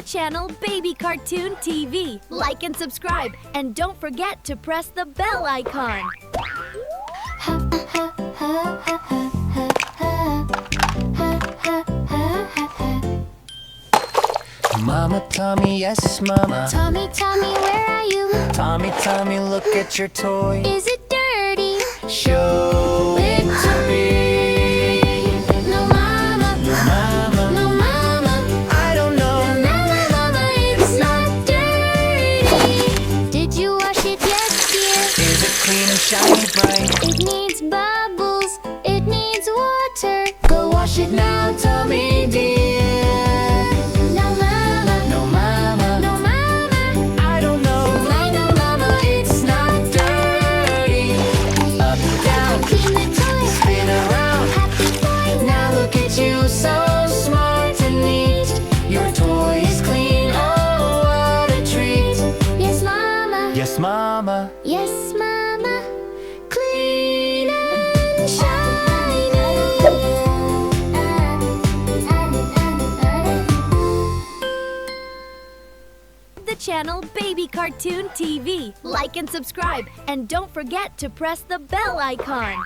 channel Baby Cartoon TV. Like and subscribe, and don't forget to press the bell icon. Mama, Tommy, yes, Mama. Tommy, Tommy, where are you? Tommy, Tommy, look at your toy. Is it dirty? Show it to me. No, Mama. No, Mama. No, Mama. I don't know. No, Mama, it's not dirty. Did you wash it yet, dear? Is it clean and shiny bright? It needs bubbles. It needs water. Go wash it now, Tommy, dear. So smart and neat. Your toy is clean, oh what a treat. Yes, Mama. Yes, Mama. Yes, Mama. Clean and shiny. The channel Baby Cartoon TV. Like and subscribe, and don't forget to press the bell icon.